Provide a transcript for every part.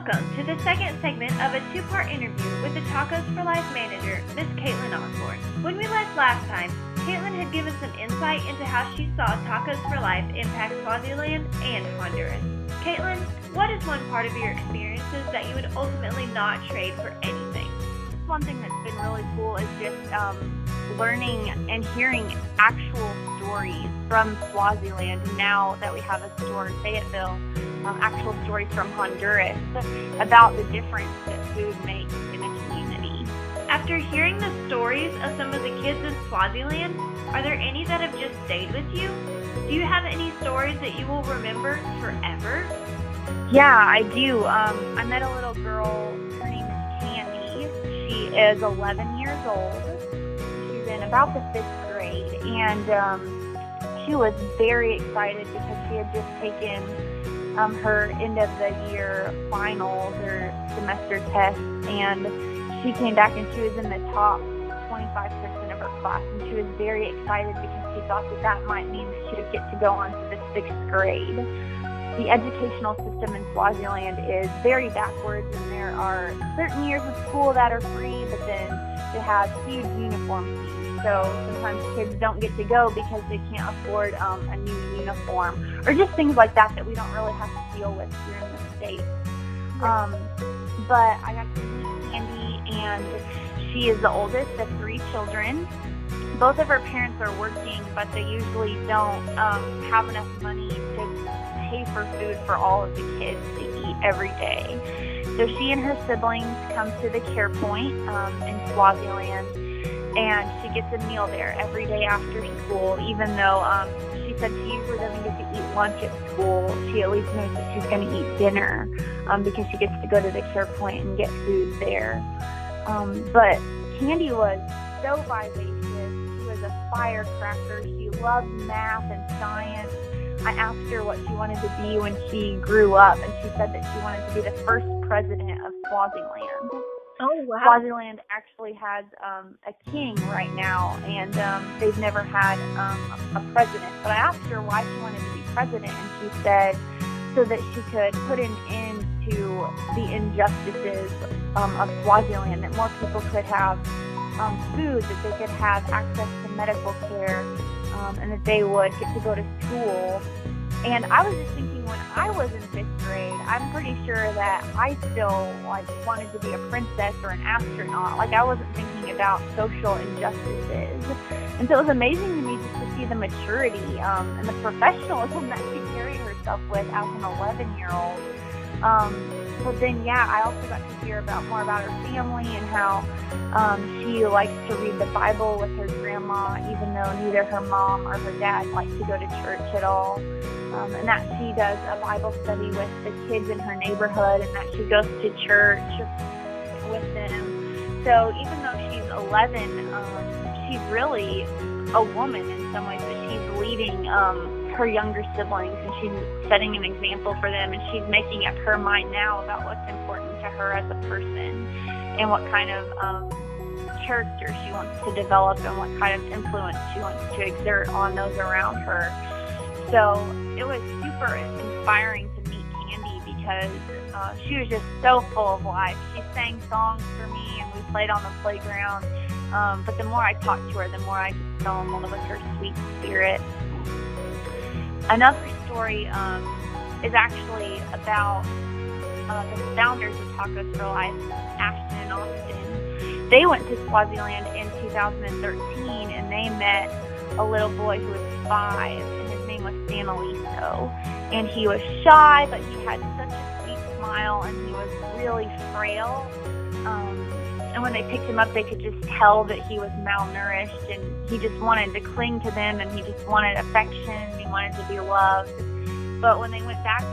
Welcome to the second segment of a two-part interview with the Tacos4Life manager, Miss Kaitlyn Osborn. When we left last time, Kaitlyn had given some insight into how she saw Tacos4Life impact Swaziland and Honduras. Kaitlyn, what is one part of your experiences that you would ultimately not trade for anything? One thing that's been really cool is just learning and hearing actual stories from Swaziland. Now that we have a store in Fayetteville, actual stories from Honduras about the difference that food makes in a community. After hearing the stories of some of the kids in Swaziland, are there any that have just stayed with you? Do you have any stories that you will remember forever? Yeah, I do. I met a little girl. Her name is Candy. She is 11 years old. She's in about the 5th grade, and she was very excited because she had just taken her end of the year finals or semester tests, and she came back and she was in the top 25% of her class, and she was very excited because she thought that that might mean that she would get to go on to the 6th grade. The educational system in Swaziland is very backwards, and there are certain years of school that are free, but then it has huge uniform fees. So sometimes kids don't get to go because they can't afford a new uniform, or just things like that that we don't really have to deal with here in the States. But I got to meet Candy, and she is the oldest of 3 children. Both of her parents are working, but they usually don't have enough money to pay for food for all of the kids to eat every day. So she and her siblings come to the Care Point in Swaziland, and she gets a meal there every day after school. Even though she said she usually doesn't get to eat lunch at school, she at least knows that she's going to eat dinner because she gets to go to the Care Point and get food there. But Candy was so vivacious. She was a firecracker. She loved math and science. I asked her what she wanted to be when she grew up, and she said that she wanted to be the first president of Swaziland. Oh, wow. Swaziland actually has a king right now, and they've never had a president. But I asked her why she wanted to be president, and she said so that she could put an end to the injustices of Swaziland, that more people could have food, that they could have access to medical care, and that they would get to go to school. And I was just thinking, when I was in 5th grade, I'm pretty sure that I still wanted to be a princess or an astronaut. I wasn't thinking about social injustices. And so it was amazing to me just to see the maturity and the professionalism that she carried herself with as an 11-year-old. But then, I also got to hear more about her family and how she likes to read the Bible with her grandma, even though neither her mom or her dad like to go to church at all. And that she does a Bible study with the kids in her neighborhood, and that she goes to church with them. So even though she's 11, she's really a woman in some ways, but she's leading her younger siblings, and she's setting an example for them, and she's making up her mind now about what's important to her as a person and what kind of character she wants to develop and what kind of influence she wants to exert on those around her. So it was super inspiring to meet Candy because she was just so full of life. She sang songs for me, and we played on the playground. But the more I talked to her, the more I just fell in love with her sweet spirit. Another story is actually about the founders of Tacos4Life, Ashton and Austin. They went to Swaziland in 2013, and they met a little boy who was 5, and his name was Sanaliso. And he was shy, but he had such a sweet smile, and he was really frail. And when they picked him up, they could just tell that he was malnourished, and he just wanted to cling to them, and he just wanted affection, and he wanted to be loved. But when they went back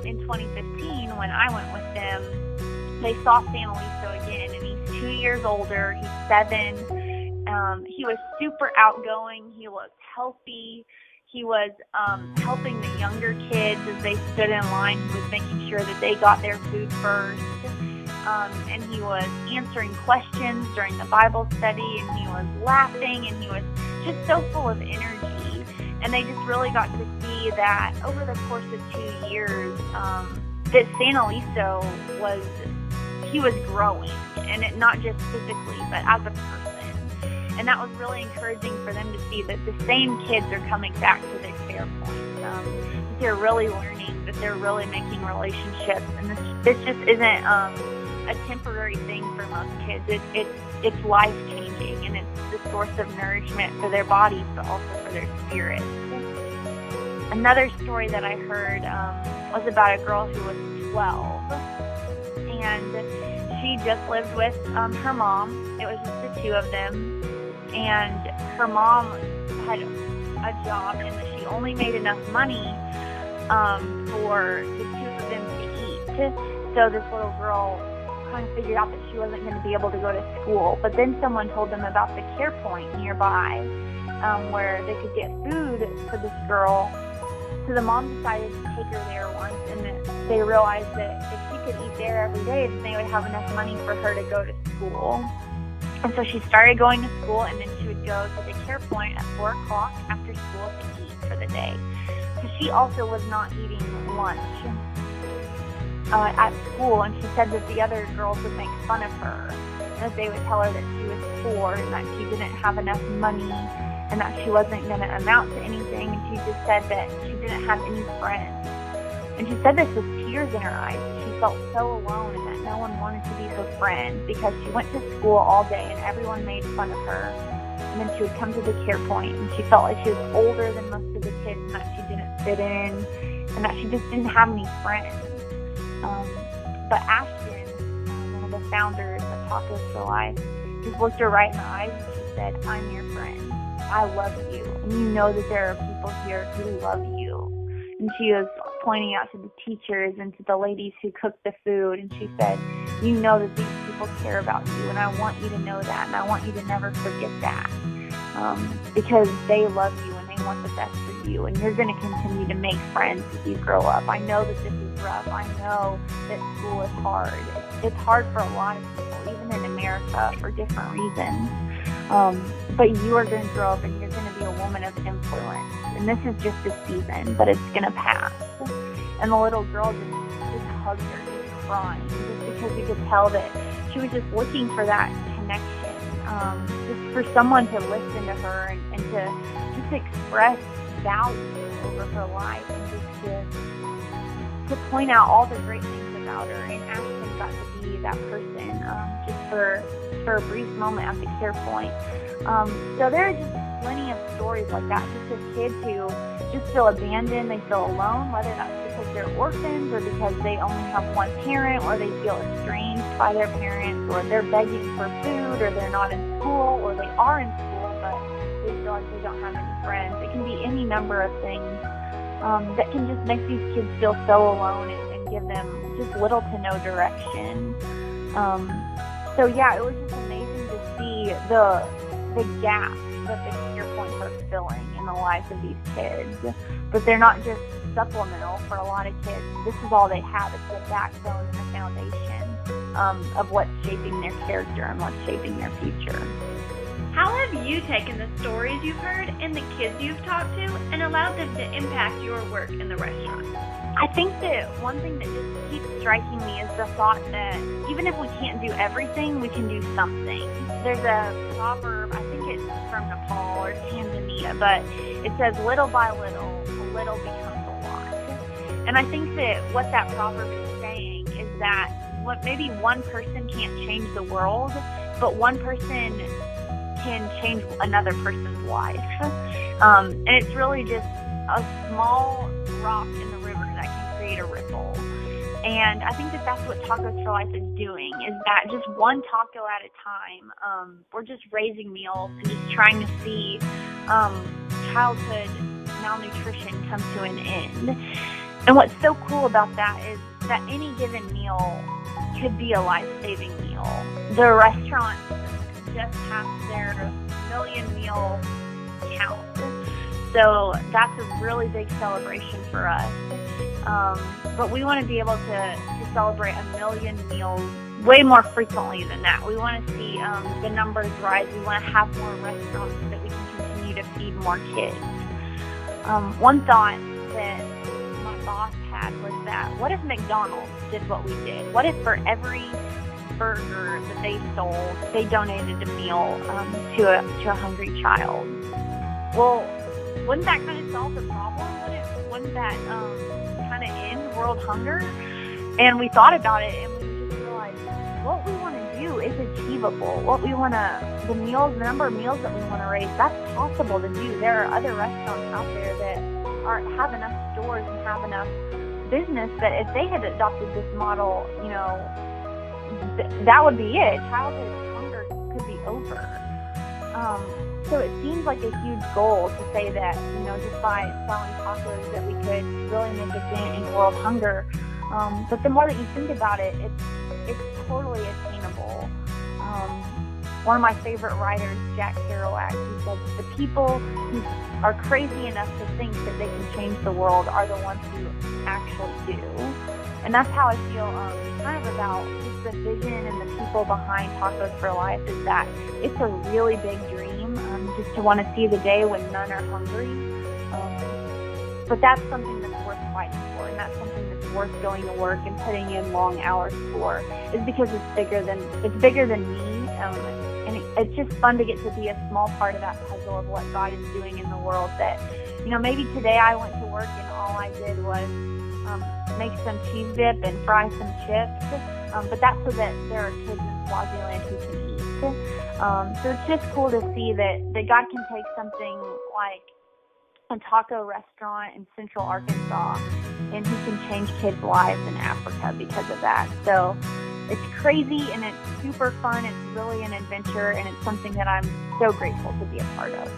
in 2015, when I went with them, they saw Sanaliso again, and he's 2 years older. He's 7. He was super outgoing. He looked healthy. He was helping the younger kids as they stood in line. He was making sure that they got their food first. And he was answering questions during the Bible study, and he was laughing, and he was just so full of energy. And they just really got to see that over the course of 2 years, that Sanaliso was growing, and not just physically, but as a person. And that was really encouraging for them to see that the same kids are coming back to their care points. That they're really learning, that they're really making relationships, and this just isn't a temporary thing for most kids. It's life changing, and it's the source of nourishment for their bodies, but also for their spirits. Another story that I heard was about a girl who was 12, and she just lived with her mom. It was just the two of them, and her mom had a job, and she only made enough money for the two of them to eat. So this little girl kind of figured out that she wasn't going to be able to go to school. But then someone told them about the care point nearby where they could get food for this girl. So the mom decided to take her there once, and they realized that if she could eat there every day, then they would have enough money for her to go to school. And so she started going to school, and then she would go to the care point at 4 o'clock after school to eat for the day. So she also was not eating lunch at school, and she said that the other girls would make fun of her, and that they would tell her that she was poor and that she didn't have enough money and that she wasn't going to amount to anything, and she just said that she didn't have any friends. And she said this with tears in her eyes. She felt so alone and that no one wanted to be her friend because she went to school all day and everyone made fun of her. And then she would come to the care point and she felt like she was older than most of the kids and that she didn't fit in and that she just didn't have any friends. But Ashton, one of the founders of Tacos4Life, just looked her right in the eyes and she said, "I'm your friend. I love you. And you know that there are people here who love you." And she was pointing out to the teachers and to the ladies who cooked the food. And she said, "You know that these people care about you. And I want you to know that. And I want you to never forget that. Because they love you and they want the best for you. And you're going to continue to make friends as you grow up. I know that this is rough. I know that school is hard. It's hard for a lot of people, even in America, for different reasons. But you are going to grow up and you're going to be a woman of influence. And this is just a season, but it's going to pass." And the little girl just hugged her, just crying, just because you could tell that she was just looking for that connection, just for someone to listen to her and to just express value over her life and just to point out all the great things about her. And Ashton got to be that person just for a brief moment at the care point. So there are just plenty of stories like that, just of kids who just feel abandoned, they feel alone, whether that's because they're orphans or because they only have one parent, or they feel estranged by their parents, or they're begging for food, or they're not in school, or they are in school but they feel like they don't have any friends. It can be any number of things that can just make these kids feel so alone and give them just little to no direction. So yeah, it was just amazing to see the gap that the care points are filling in the lives of these kids. But they're not just supplemental for a lot of kids. This is all they have. It's the backbone and the foundation of what's shaping their character and what's shaping their future. How have you taken the stories you've heard and the kids you've talked to and allowed them to impact your work in the restaurant? I think that one thing that just keeps striking me is the thought that even if we can't do everything, we can do something. There's a proverb, I think it's from Nepal or Tanzania, but it says, "Little by little, a little becomes a lot." And I think that what that proverb is saying is that maybe one person can't change the world, but one person can change another person's life. And it's really just a small rock in the river that can create a ripple. And I think that that's what Tacos4Life is doing, is that just one taco at a time, we're just raising meals and just trying to see childhood malnutrition come to an end. And what's so cool about that is that any given meal could be a life-saving meal. The restaurant just passed their million meal count. So that's a really big celebration for us. But we want to be able to celebrate 1 million meals way more frequently than that. We want to see the numbers rise. We want to have more restaurants so that we can continue to feed more kids. One thought that my boss had had was that what if McDonald's did what we did? What if for every burger that they sold, they donated a meal to a hungry child? Well, wouldn't that kind of solve the problem? Wouldn't that kind of end world hunger? And we thought about it, and we just realized what we want to do is achievable. The number of meals that we want to raise, that's possible to do. There are other restaurants out there that have enough stores and have enough business that if they had adopted this model, that would be it. Childhood hunger could be over. So it seems like a huge goal to say that, just by selling tacos that we could really make a dent in world hunger. But the more that you think about it, it's totally attainable. One of my favorite writers, Jack Kerouac, he said that the people who are crazy enough to think that they can change the world are the ones who actually do. And that's how I feel kind of about just the vision and the people behind Tacos4Life, is that it's a really big dream, just to want to see the day when none are hungry. But that's something that's worth fighting for, and that's something that's worth going to work and putting in long hours for, is because it's bigger than me. And it's just fun to get to be a small part of that puzzle of what God is doing in the world. That, maybe today I went to work and all I did was make some cheese dip and fry some chips. But that's so that there are kids in Swaziland who can eat. So it's just cool to see that God can take something like a taco restaurant in Central Arkansas, and He can change kids' lives in Africa because of that. So it's crazy, and it's super fun. It's really an adventure, and it's something that I'm so grateful to be a part of.